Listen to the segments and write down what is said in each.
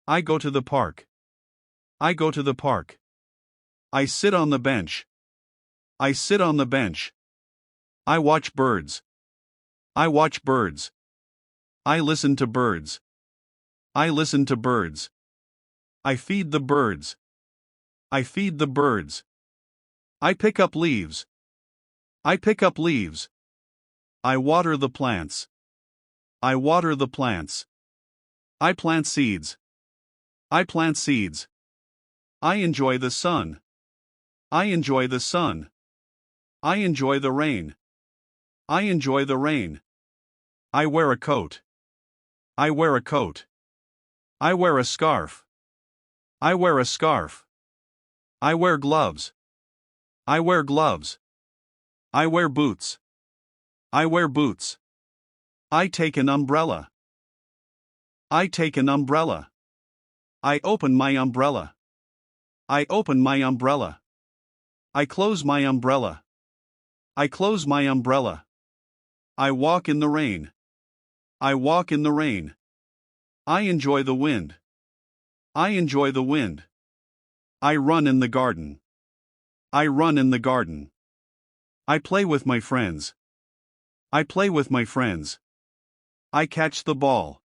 I go to the park. I go to the park. I sit on the bench. I sit on the bench. I watch birds. I watch birds. I listen to birds. I listen to birds. I feed the birds. I feed the birds. I pick up leaves. I pick up leaves. I water the plants. I water the plants. I plant seeds. I plant seeds. I enjoy the sun. I enjoy the sun. I enjoy the rain. I enjoy the rain. I wear a coat. I wear a coat. I wear a scarf. I wear a scarf. I wear gloves. I wear gloves. I wear boots. I wear boots. I take an umbrella. I take an umbrella. I open my umbrella. I open my umbrella. I close my umbrella. I close my umbrella. I walk in the rain. I walk in the rain. I enjoy the wind. I enjoy the wind. I run in the garden. I run in the garden. I play with my friends. I play with my friends. I catch the ball.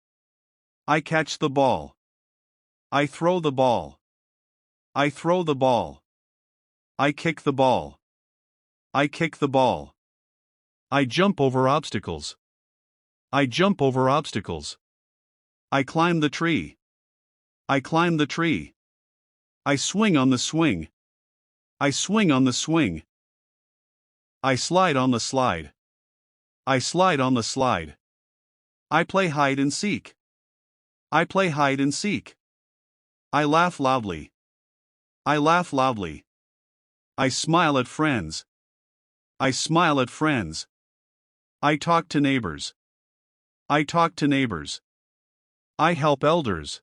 I catch the ball. I throw the ball. I throw the ball. I kick the ball. I kick the ball. I jump over obstacles. I jump over obstacles. I climb the tree. I climb the tree. I swing on the swing. I swing on the swing. I slide on the slide. I slide on the slide. I play hide and seek. I play hide and seek. I laugh loudly. I laugh loudly. I smile at friends. I smile at friends. I talk to neighbors. I talk to neighbors. I help elders.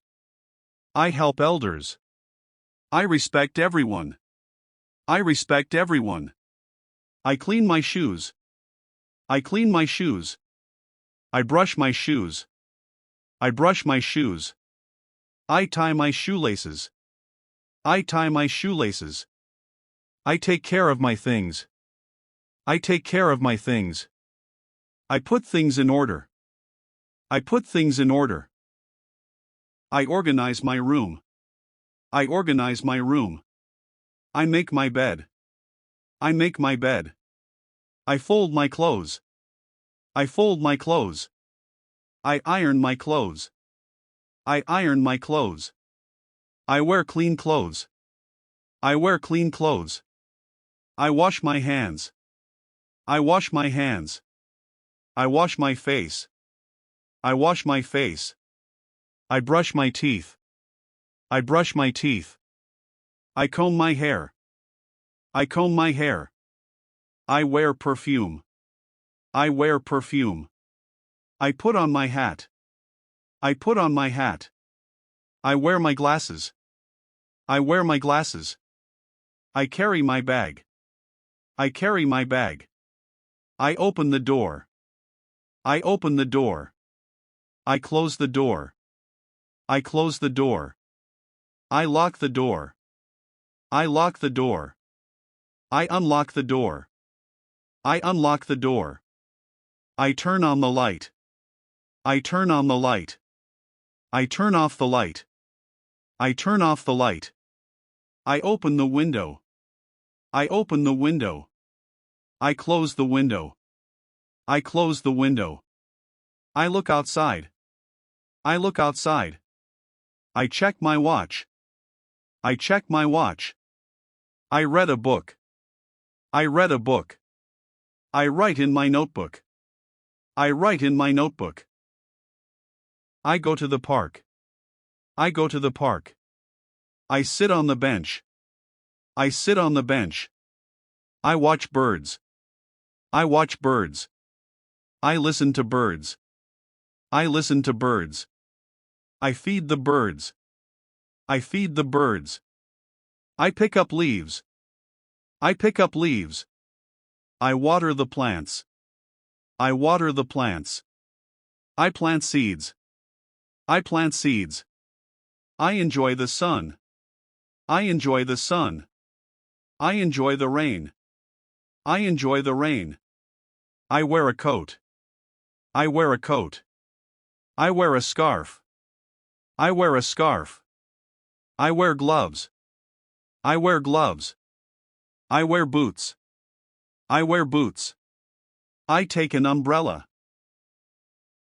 I help elders. I respect everyone. I respect everyone. I clean my shoes. I clean my shoes. I brush my shoes. I brush my shoes. I tie my shoelaces. I tie my shoelaces. I take care of my things. I take care of my things. I put things in order. I put things in order. I organize my room. I organize my room. I make my bed. I make my bed. I fold my clothes. I fold my clothes. I iron my clothes. I iron my clothes. I wear clean clothes. I wear clean clothes. I wash my hands. I wash my hands. I wash my face. I wash my face. I brush my teeth. I brush my teeth. I comb my hair. I comb my hair. I wear perfume. I wear perfume. I put on my hat. I put on my hat. I wear my glasses. I wear my glasses. I carry my bag. I carry my bag. I open the door. I open the door. I close the door. I close the door. I lock the door. I lock the door. I unlock the door. I unlock the door. I turn on the light. I turn on the light. I turn off the light. I turn off the light. I open the window. I open the window. I close the window. I close the window. I look outside. I look outside. I check my watch. I check my watch. I read a book. I read a book. I write in my notebook. I write in my notebook. I go to the park. I go to the park. I sit on the bench. I sit on the bench. I watch birds. I watch birds. I listen to birds. I listen to birds. I feed the birds. I feed the birds. I pick up leaves. I pick up leaves. I water the plants. I water the plants. I plant seeds. I plant seeds. I enjoy the sun. I enjoy the sun. I enjoy the rain. I enjoy the rain. I wear a coat. I wear a coat. I wear a scarf. I wear a scarf. I wear gloves. I wear gloves. I wear boots. I wear boots. I take an umbrella.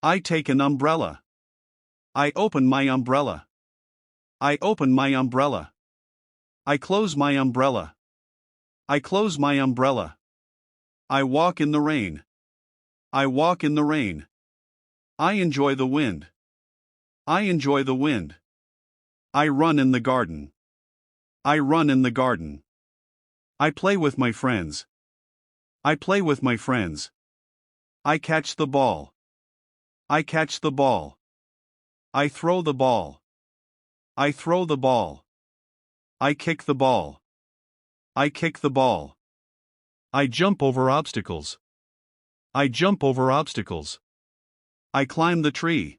I take an umbrella. I open my umbrella. I open my umbrella. I close my umbrella. I close my umbrella. I walk in the rain. I walk in the rain. I enjoy the wind. I enjoy the wind. I run in the garden. I run in the garden. I play with my friends. I play with my friends. I catch the ball. I catch the ball. I throw the ball. I throw the ball. I kick the ball. I kick the ball. I jump over obstacles. I jump over obstacles. I climb the tree.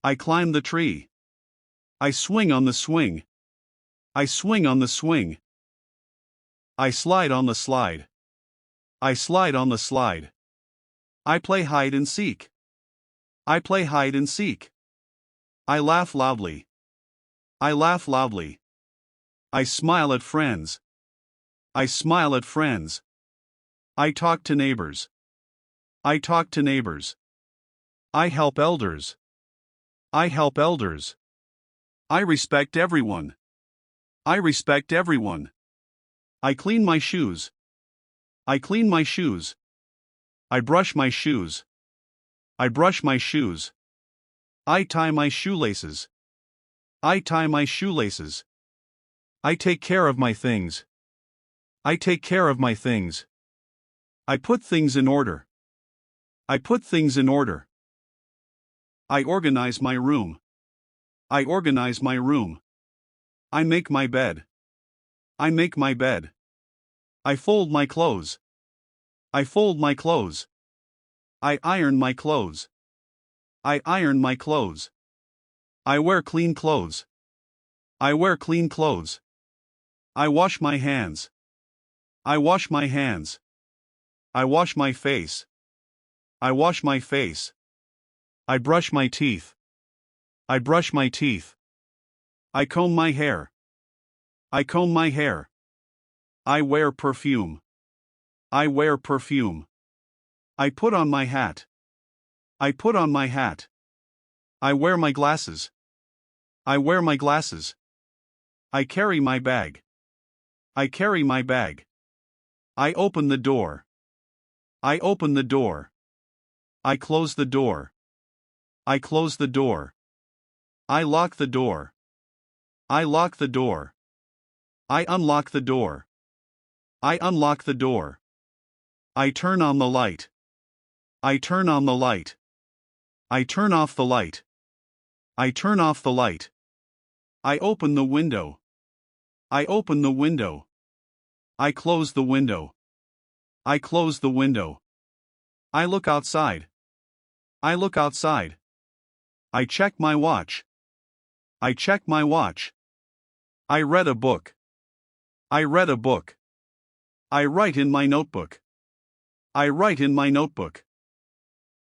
I climb the tree. I swing on the swing. I swing on the swing. I slide on the slide. I slide on the slide. I play hide and seek. I play hide and seek. I laugh loudly. I laugh loudly. I smile at friends. I smile at friends. I talk to neighbors. I talk to neighbors. I help elders. I help elders. I respect everyone. I respect everyone. I clean my shoes. I clean my shoes. I brush my shoes. I brush my shoes. I tie my shoelaces. I tie my shoelaces. I take care of my things. I take care of my things. I put things in order. I put things in order. I organize my room. I organize my room. I make my bed. I make my bed. I fold my clothes. I fold my clothes. I iron my clothes. I iron my clothes. I wear clean clothes. I wear clean clothes. I wash my hands. I wash my hands. I wash my face. I wash my face. I brush my teeth. I brush my teeth. I comb my hair. I comb my hair. I wear perfume. I wear perfume. I put on my hat. I put on my hat. I wear my glasses. I wear my glasses. I carry my bag. I carry my bag. I open the door. I open the door. I close the door. I close the door. I lock the door. I lock the door. I unlock the door. I unlock the door. I turn on the light. I turn on the light. I turn off the light. I turn off the light. I open the window. I open the window. I close the window. I close the window. I look outside. I look outside. I check my watch. I check my watch. I read a book. I read a book. I write in my notebook. I write in my notebook.